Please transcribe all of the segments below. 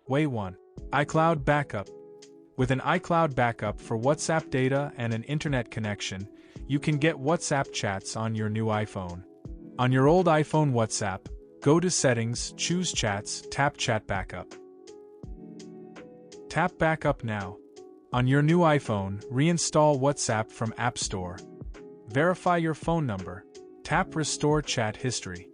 Way 1. iCloud Backup. With an iCloud backup for WhatsApp data and an internet connection, you can get WhatsApp chats on your new iPhone. On your old iPhone WhatsApp, go to Settings, choose Chats, tap Chat Backup. Tap Backup now. On your new iPhone, reinstall WhatsApp from App Store. Verify your phone number. Tap Restore Chat History.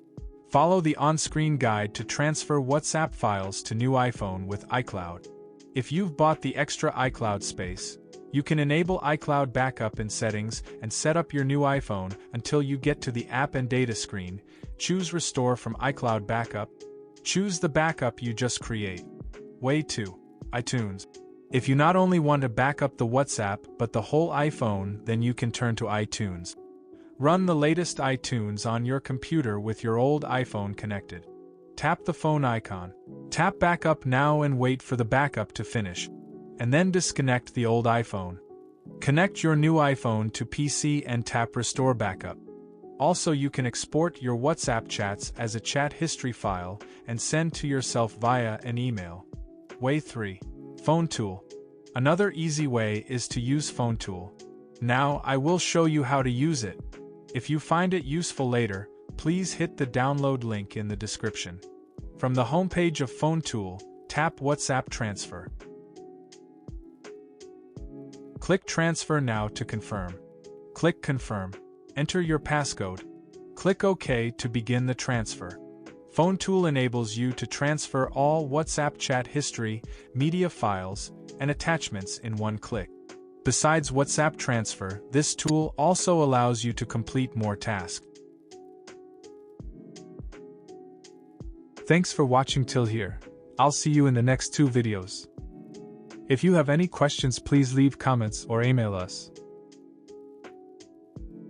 Follow the on-screen guide to transfer WhatsApp files to new iPhone with iCloud. If you've bought the extra iCloud space, you can enable iCloud Backup in Settings and set up your new iPhone until you get to the App and Data screen. Choose Restore from iCloud Backup. Choose the backup you just create. Way 2. iTunes. If you not only want to back up the WhatsApp but the whole iPhone, then you can turn to iTunes. Run the latest iTunes on your computer with your old iPhone connected. Tap the phone icon. Tap Backup now and wait for the backup to finish. And then disconnect the old iPhone. Connect your new iPhone to PC and tap Restore Backup. Also, you can export your WhatsApp chats as a chat history file and send to yourself via an email. Way 3. FoneTool. Another easy way is to use FoneTool. Now I will show you how to use it. If you find it useful later, please hit the download link in the description. From the homepage of FoneTool, tap WhatsApp Transfer. Click Transfer now to confirm. Click Confirm. Enter your passcode. Click OK to begin the transfer. FoneTool enables you to transfer all WhatsApp chat history, media files, and attachments in one click. Besides WhatsApp transfer, this tool also allows you to complete more tasks. Thanks for watching till here. I'll see you in the next 2 videos. If you have any questions, please leave comments or email us.